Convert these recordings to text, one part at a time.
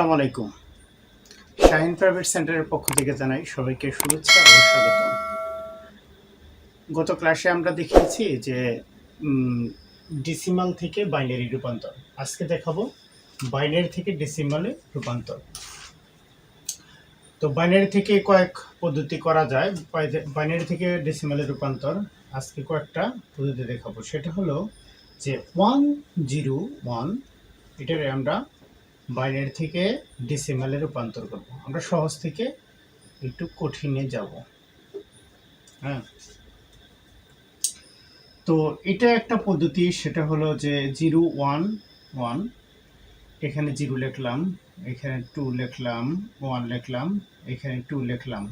আসসালামু আলাইকুম। শাহিন প্রাইভেট সেন্টারের পক্ষ থেকে জানাই সবাইকে শুভেচ্ছা ও স্বাগতম। গত ক্লাসে আমরা দেখিয়েছি যে ডেসিমাল থেকে বাইনারি রূপান্তর। আজকে দেখাবো বাইনারি থেকে ডেসিমালে রূপান্তর। তো বাইনারি থেকে কয়েক পদ্ধতি করা যায়। বাইনারি থেকে ডেসিমালে রূপান্তর আজকে কয়েকটা পদ্ধতি দেখাবো। সেটা হলো যে 101 এটারে আমরা বাইনারি থেকে ডেসিমালে রূপান্তর করব। আমরা সহজ থেকে একটু কঠিনে যাব। হ্যাঁ, তো এটা একটা পদ্ধতি। সেটা হলো যে 011, এখানে 0 লিখলাম, এখানে 2 লিখলাম, 1 লিখলাম, এখানে 2 লিখলাম,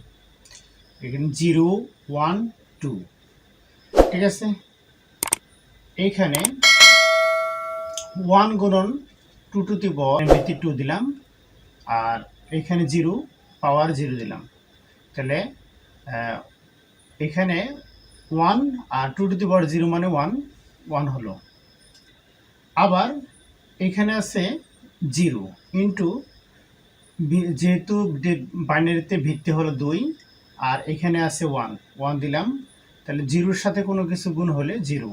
এখানে 012, ঠিক আছে। এইখানে 1 গুণন 2 টু দি পাওয়ার ভিত্তি 2 দিলাম, আর এখানে 0 পাওয়ার 0 দিলাম। তাহলে এখানে 1 আর 2 টু দি পাওয়ার 0 মানে 1 হলো। আবার এখানে আছে 0 ইন্টু, যেহেতু বাইনারিতে ভিত্তি হলো 2 আর এখানে আছে 1 দিলাম, তাহলে 0-র সাথে কোনো কিছু গুণ হলে 0।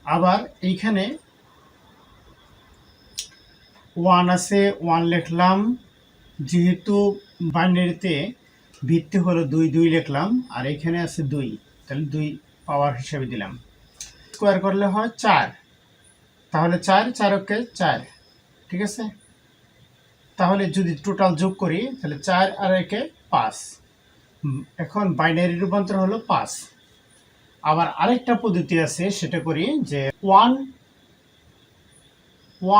আবার এইখানে 1 আছে, 1 লিখলাম, যেহেতু বাইনারিতে ভিত্তি হলো 2 লিখলাম, আর এখানে আছে 2, তাহলে 2 পাওয়ার হিসেবে দিলাম। স্কোয়ার করলে হয় 4, তাহলে 4 ওকে 4, ঠিক আছে। তাহলে যদি টোটাল যোগ করি তাহলে 4 আর 1 5। এখন বাইনারি রূপান্তর হলো 5। আবার আরেকটা পদ্ধতি আছে, সেটা করি যে 1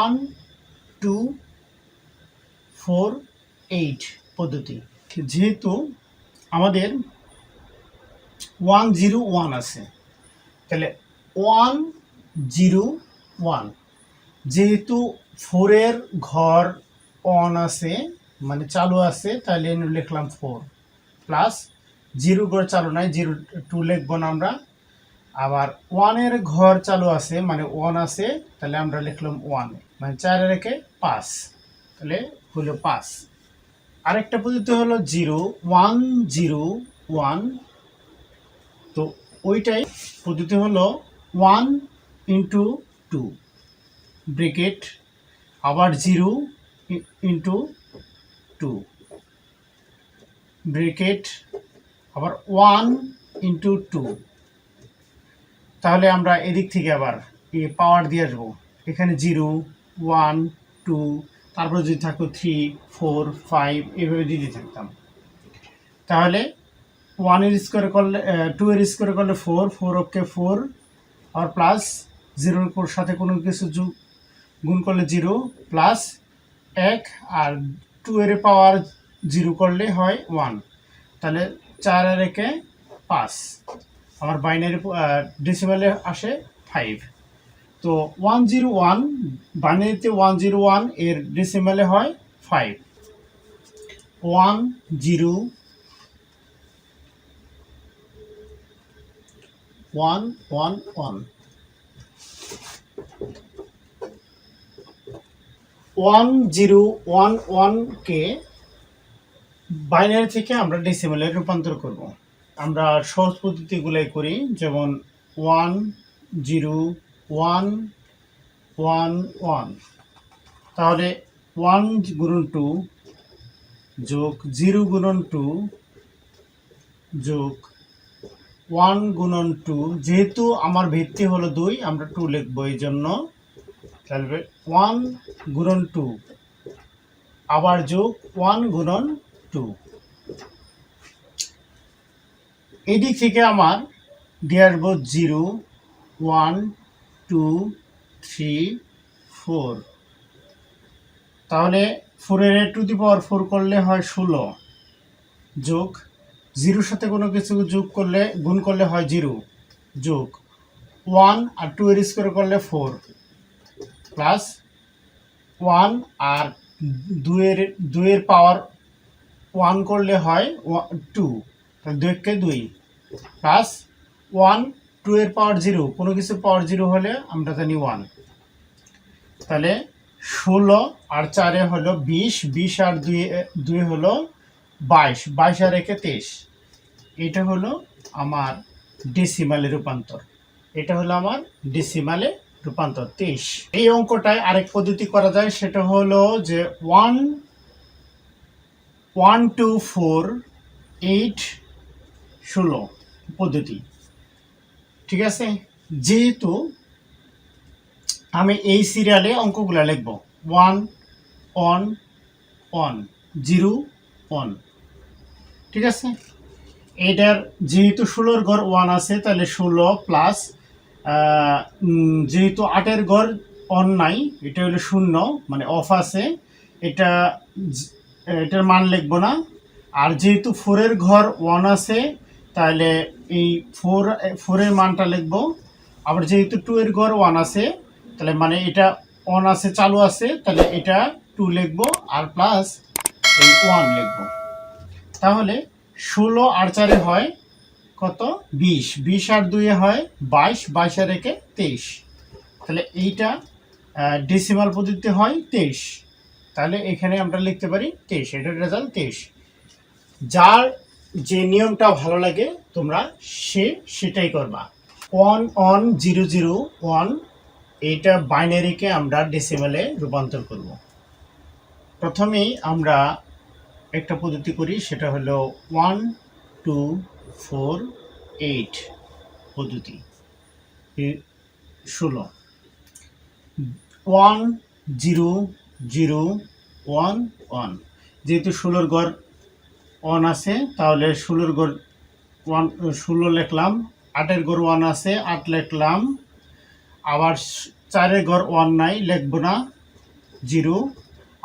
1 2 4 8 পদ্ধতি। যেহেতু আমাদের 101 আছে, তাহলে 101, যেহেতু 4-এর ঘর অন আছে মানে চালু আছে, তাহলে লিখলাম 4 প্লাস 0 ঘর চালু নাই, 2 লিখবো না আমরা। আবার 1-এর ঘর চালু আছে মানে 1 আছে, তাহলে আমরা লিখলাম 1, মানে 4 আর 1 5, তাহলে হলো 5। আরেকটা পদ্ধতি হলো 0101, তো ওইটাই পদ্ধতি হলো 1 ইন্টু 2 ব্রেকেট, আবার 0 ইন্টু 2 ব্রেকেট, আবার 1 ইন্টু 2। তাহলে আমরা এদিক থেকে আবার পাওয়ার দিয়ে আসবো। এখানে 0 1 2, তারপরে যদি থাকতো 3 4 5, এভাবে দিতে থাকতাম। তাহলে 1-এর স্কোয়ার করলে 2-এর স্কোয়ার করলে 4 ওকে 4, আর প্লাস 0-র সাথে কোনো কিছু গুণ করলে 0 প্লাস 1, আর 2-এর পাওয়ার 0 করলে হয় 1, তাহলে 4 আর 1 5। আমার বাইনারি ডেসিমালে আসে 5। তো 101 বাইনারিতে 101 এর ডেসিমালে হয় 5। 1011কে বাইনারি থেকে আমরা ডেসিমালে রূপান্তর করব। আমরা সহজ পদ্ধতিগুলাই করি, যেমন 1 0 1 1 1। তাহলে 1 গুণন 2 যোগ 0 গুণন 2 যোগ 1 গুণন 2, যেহেতু আমার ভিত্তি হলো 2, আমরা 2 লিখবো এই জন্য। তাহলে 1 গুণন 2, আবার যোগ 1 গুণন 2। এদিক থেকে আমার দিয়ে আসবো 0 1 2 3 4। তাহলে 4-এর টু দি পাওয়ার 4 করলে হয় 16, যোগ 0-র সাথে কোনো কিছু যোগ করলে গুণ করলে হয় 0, যোগ 1 আর 2-এর স্কোয়ার করলে 4, প্লাস 1 আর 2-এর পাওয়ার 1 করলে হয় 2, তাহলে 2-কে 2, প্লাস 1 2-এর পাওয়ার 0, কোনো কিছু পাওয়ার 0 হলে আমরা জানি 1, তাহলে 16 আর 4 হলো 20, 20 আর 2 হলো 22, 22 আর 1 23। এটা হলো আমার ডেসিমালে রূপান্তর। এটা হলো আমার ডেসিমালে রূপান্তর 23। এই অঙ্কটায় আরেক পদ্ধতি করা যায়, সেটা হলো যে 1 1 2 4 8 16 পদ্ধতি। ঠিক আছে, যেহেতু আমি এই সিরিয়ালে অঙ্কগুলো লিখব 1 1 1 0 1। ঠিক আছে, এটার যেহেতু 16-র ঘর 1 আছে, তাহলে 16 প্লাস যেহেতু 8-এর ঘর অন নাই, এটা হলো 0 মানে অফ আছে, এটা এটার মান লিখব না। আর যেহেতু 4-এর ঘর 1 আছে, তাহলে এই 4-এর মানটা লিখব। আবার যেহেতু 2-এর ঘর 1 আছে, তাহলে মানে এটা অন আছে, চালু আছে, তাহলে এটা 2 লিখব আর প্লাস এই 1 লিখব। তাহলে 16 আর 4-এ হয় কত? 20, 20 আর 2-এ হয় 22, 22 আর 1-এ 23। তাহলে এইটা ডেসিমাল পদ্ধতিতে হয় 23। তাহলে এখানে আমরা লিখতে পারি 23, এটার রেজাল্ট 23। যার যে নিয়মটা ভালো লাগে তোমরা সেটাই করবা। 1 1 0 0 1, এইটা বাইনারিকে আমরা ডেসিমালে রূপান্তর করব। প্রথমেই আমরা একটা পদ্ধতি করি, সেটা হলো 1 2 4 8 পদ্ধতি। 16 1 0 0 1 1, যেহেতু 16-র গড় 1 আছে, তাহলে 16-র গড় 1 16 লিখলাম। 8-এর গড় 1 আছে, 8 লিখলাম। আবার 4-এর গড় 1 নাই, লিখব না, 0।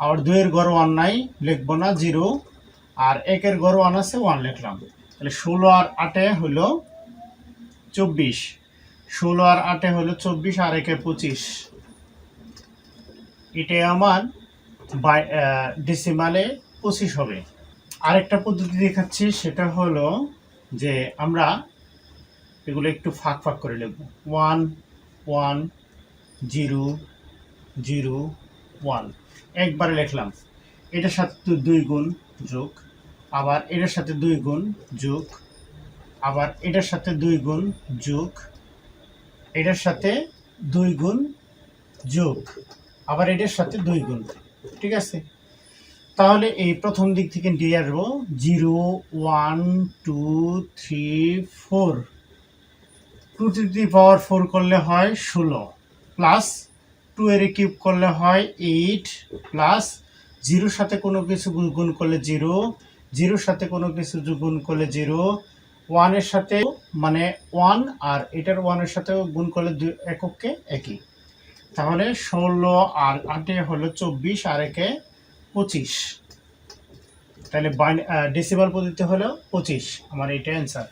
আবার 2-এর গড় 1 নাই, লিখব না, 0। আর 1-এর গড় 1 আছে, 1 লিখলাম। তাহলে 16 আর 8-এ হলো 24, 16 আর 8-এ হলো 24, আর 1-এ 25। এটাই আমার ডেসিমালে 25 হবে। আরেকটা পদ্ধতি দেখাচ্ছি, সেটা হলো যে আমরা এগুলো একটু ফাঁক ফাঁক করে লিখব। 1 1 0 0 1 একবারে লিখলাম। এটার সাথে 2 গুণ যোগ, আবার এটার সাথে 2 গুণ যোগ, আবার এটার সাথে 2 গুণ যোগ, এটার সাথে 2 গুণ যোগ, আবার এটার সাথে 2 গুণ। ঠিক আছে, তাহলে এই প্রথম দিক থেকে দিয়ে আসবো 0 1 2 3 4। 2 টু দি পাওয়ার 4 করলে হয় 16, প্লাস 2 এর কিউব করলে হয় 8, প্লাস 0-র সাথে কোনো কিছু গুণ করলে 0, 0-র সাথে কোনো কিছু গুণ করলে 0, 1-এর সাথে মানে 1, আর এটার 1-এর সাথে গুণ করলে এককে একই। তাহলে 16 আর 8-এ হলো 24, আর 1-এ 25। তাহলে ডেসিমাল পদ্ধতি হলো 25, আমার এটা অ্যান্সার।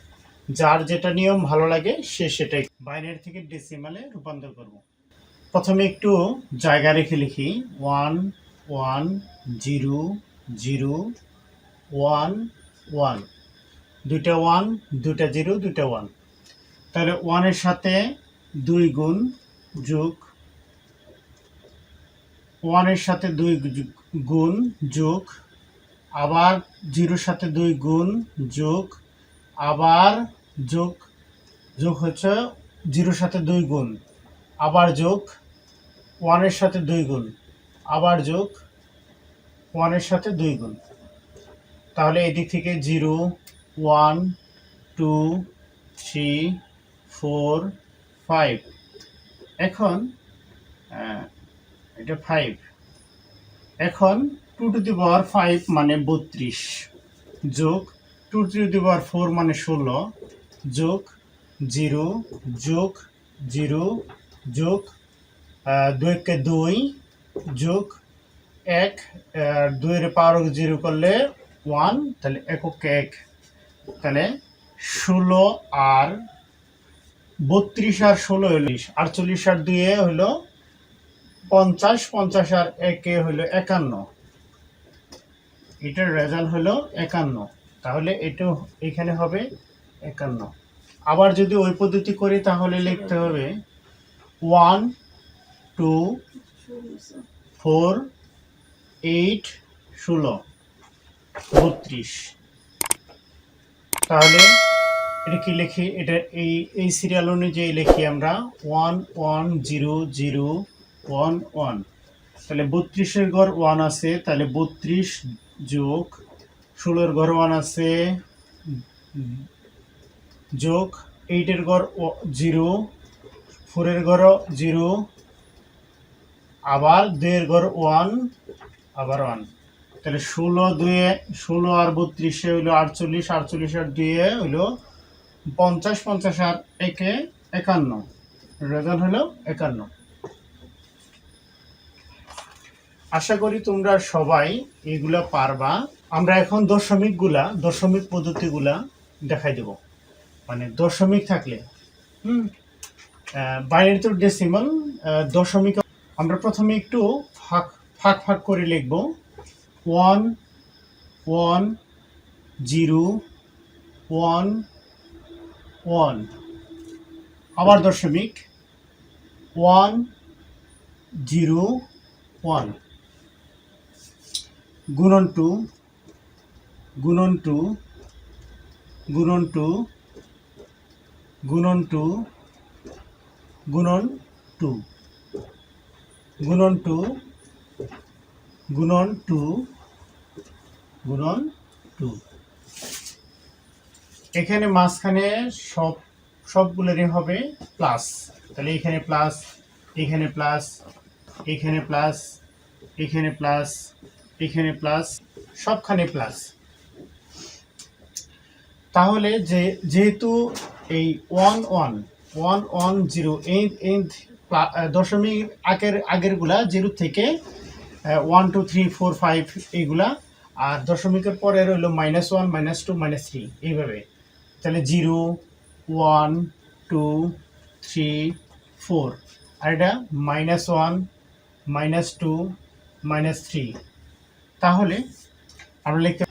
যার যেটা নিয়ম ভালো লাগে সেটাই বাইনারি থেকে ডেসিমালে রূপান্তর করব। প্রথমে একটু জায়গা রেখে লিখি 1 1 0 0 1 1, দুইটা 1 দুইটা 0 দুইটা 1। তাহলে 1-এর সাথে 2 গুণ যোগ, 1-এর সাথে 2 গুণ যোগ, আবার 0-র সাথে 2 গুণ যোগ, আবার যোগ, যোগ হচ্ছে 0-র সাথে 2 গুণ, আবার যোগ, 1-এর সাথে 2 গুণ, আবার যোগ, 1-এর সাথে 2 গুণ। তাহলে এদিক থেকে 0 1 2 3 4 5। এখন এটা 5। এখন 2 টু দি পাওয়ার 5 মানে 32, যোগ 2 টু দি পাওয়ার 4 মানে 16, যোগ 0 যোগ 0 যোগ 2-কে 2 যোগ 1, 2-এর পাওয়ার 0 করলে 1, তাহলে এককে 1। তাহলে 16 আর 32 আর 16 হলো 48, আর 2-এ হলো 50, 50 আর 1-এ হলো 51। এটার রেজাল্ট হলো 51। তাহলে এটা এখানে হবে 51। আবার যদি ওই পদ্ধতি করি তাহলে লিখতে হবে 1 2 4 8 16 32। তাহলে এটা কি লিখি, এটা এই সিরিয়াল অনুযায়ী লিখি আমরা 1 1 0 0 1 1। তাহলে 32-এর ঘর 1 আছে, তাহলে 32 যোগ 16-এর ঘর 1 আছে, যোগ 8-এর ঘর 0, 4-এর ঘর 0, আবার 2-এর ঘর 1, আবার 1। তাহলে 16 আর 32-এ হইলো 48, 48 আর 2-এ হইলো 50, 50 আর 1-এ 51, রেজাল্ট হলো 51। আশা করি তোমরা সবাই এগুলা পারবা। আমরা এখন দশমিক পদ্ধতিগুলা দেখাই দেব, মানে দশমিক থাকলে বাইনারি টু ডেসিমাল দশমিক। আমরা প্রথমে একটু ভাগ ভাগ করে লিখব। 1 1 0 1 1, আবার দশমিক 1 0 1, গুণন 2 গুণন 2 গুণন 2 গুণন 2 গুণন 2 গুণন 2 গুণন 2 গুণন 2। এখানে মাঝখানে সবগুলোরই হবে প্লাস। তাহলে এখানে প্লাস, এখানে প্লাস, এখানে প্লাস, এখানে প্লাস, এখানে প্লাস, সবখানে প্লাস। তাহলে যেহেতু এই 1 1 1 1 0 এই দশমিক আগেরগুলা 0 থেকে 1 2 3 4 5 এইগুলা, আর দশমিকের পরের হলো -1 -2 -3 এইভাবে। তাহলে 0 1 2 3 4, আর এটা -1 -2 -3। তাহলে আমরা লিখতে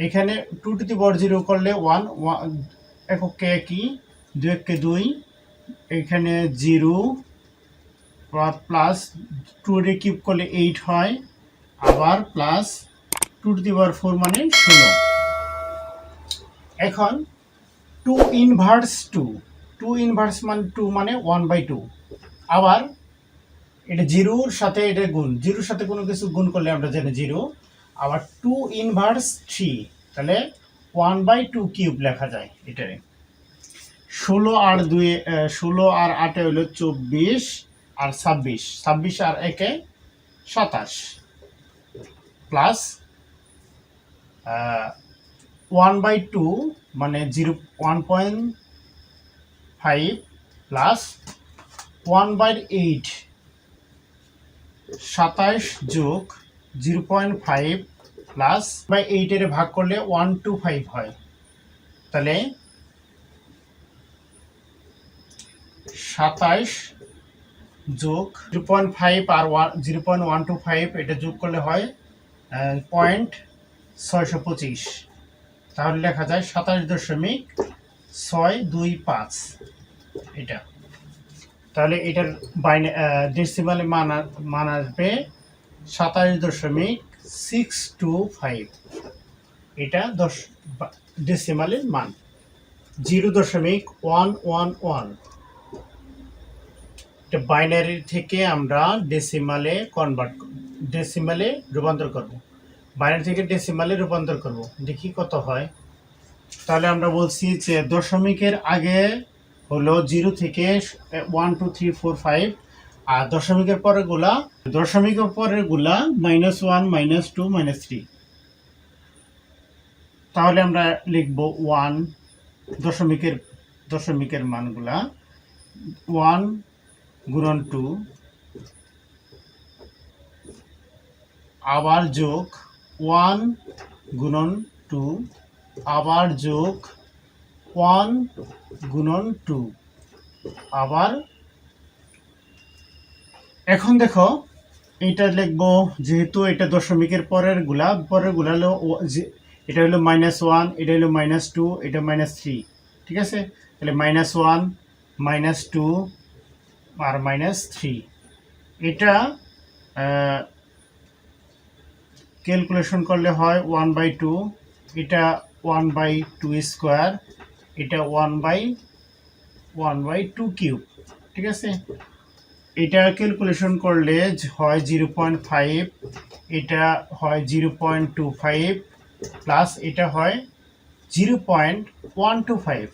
এখানে 2 টু দি পাওয়ার 0 করলে 1 এককে একই, 2 এককে 2, এখানে 0 প্লাস 2 এর কিউব করলে 8 হয়, আবার প্লাস 2 টু দি পাওয়ার 4 মানে 16। এখন 2 ইনভার্স 2 ইনভার্স মানে 2 মানে 1/2। আবার এটা 0-র সাথে এটা গুণ, 0-র সাথে কোনো কিছু গুণ করলে আমরা জানি 0। আবার 2 ইনভার্স 3, তাহলে 1/2 কিউব লেখা যায় এটারে। 16 আর 8-এ হলো 24, আর 26, 26 আর 1-এ 27, প্লাস 1/2 মানে 1.5 প্লাস 1/8, 27 যোগ 0.5 প্লাস 8-এর ভাগ করলে 125 হয়। তাহলে 27 যোগ 0.5 আর 0.125 এটা যোগ করলে হয় 0.625। তাহলে লেখা যায় 27.625 এটা। তাহলে এটার ডেসিমালে মান আসবে 27.625। এটা ডেসিমালের মান। 0.111 এটা বাইনারি থেকে আমরা ডেসিমালে রূপান্তর করব। বাইনারি থেকে ডেসিমালে রূপান্তর করব, দেখি কত হয়। তাহলে আমরা বলছি যে দশমিকের আগে হলো 0 থেকে 1 2 3 4 5, আর দশমিকের পরের গুলা -1 -2 -3। তাহলে আমরা লিখব 1 দশমিকের মানগুলা 1 গুণন 2, আবার যোগ 1 গুণন 2, আবার যোগ 1 গুণন 2, আবার। এখন দেখো এটা লিখবো, যেহেতু এটা দশমিকের পরের গুলা হলো এটা হলো -1, এটা হলো -2, এটা -3, ঠিক আছে। তাহলে -1 -2 আর -3, এটা ক্যালকুলেশন করলে হয় 1/2, এটা 1/2 স্কোয়ার, এটা 1/2 কিউব, ঠিক আছে। এটা ক্যালকুলেশন করলে হয় 0.5, এটা হয় 0.25 প্লাস এটা হয় 0.125,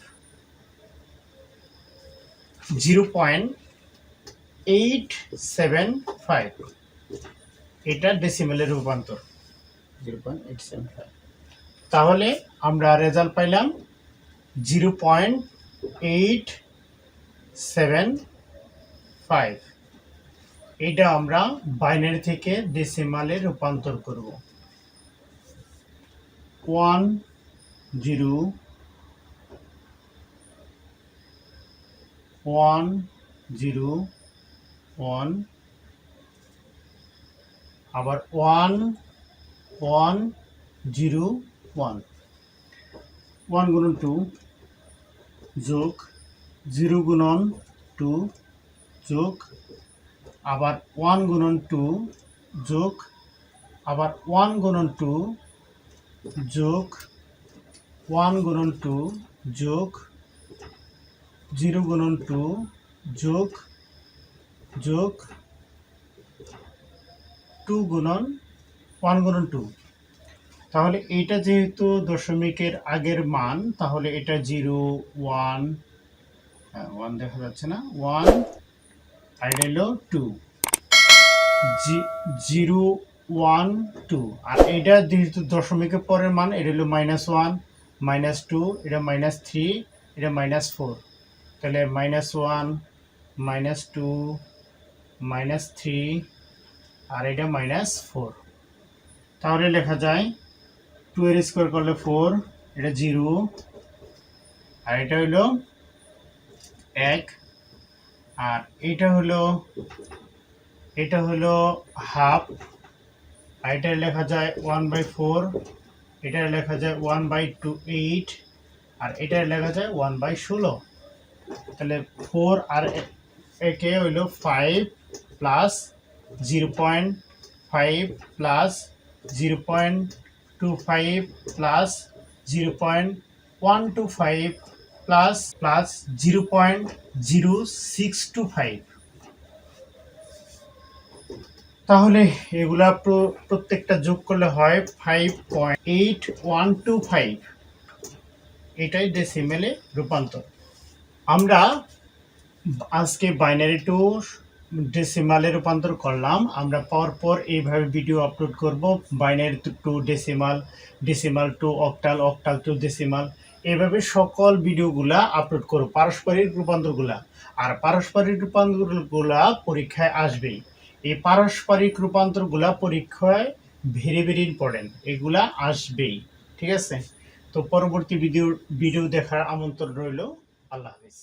0.875, এটা ডেসিমেলের রূপান্তর 0.875। তাহলে আমরা রেজাল্ট পাইলাম 0.875। এটা আমরা বাইনারি থেকে ডেসিমালে রূপান্তর করব। 1 0 1 0 1, আবার 1 1 0 1, 1 গুণন 2 যোগ 0 গুণন 2 যোগ আবার 1 গুণন 2 যোগ আবার 1 গুণন 2 যোগ 1 গুণন 2 যোগ 0 গুণন 2 যোগ যোগ 2 গুণন 1 গুণন 2। তাহলে এইটা যেহেতু দশমিকের আগের মান, তাহলে এটা 0 1, 1 দেখা যাচ্ছে না, 1 আর এটা হলো 2, 0 1 2। আর এটা যেহেতু দশমিকের পরের মান, এটা হলো -1 -2, এটা -3, এটা -4, তাহলে -1 -2 -3 আর এটা -4। তাহলে লেখা যায় 2 এর স্কোয়ার করলে 4, এটা 0 আর এটা হলো 1, আর এটা হলো হাফ, আর এটা লেখা যায় 1/4, এটা লেখা যায় 1/8, আর এটা লেখা যায় 1/16। তাহলে 4 আর একে হইল 5 প্লাস 0.5 প্লাস 0.25 প্লাস 0.125 প্লাস 0.0625। তাহলে এগুলা প্রত্যেকটা যোগ করলে হয় 5.8125। এটাই ডেসিমেলে রূপান্তর। আমরা আজকে বাইনারি টু ডেসিমালে রূপান্তর করলাম। আমরা পরপর এইভাবে ভিডিও আপলোড করব, binary two decimal, decimal two octal, octal two decimal, এভাবে সকল ভিডিওগুলা আপলোড করব, পারস্পরিক রূপান্তরগুলা। আর পারস্পরিক রূপান্তরগুলা পরীক্ষায় আসবেই। এই পারস্পরিক রূপান্তরগুলা পরীক্ষায় ভেরি ভেরি ইম্পর্টেন্ট, এগুলা আসবেই, ঠিক আছে। তো পরবর্তী ভিডিও দেখার আমন্ত্রণ রইল। আল্লাহ হাফিজ।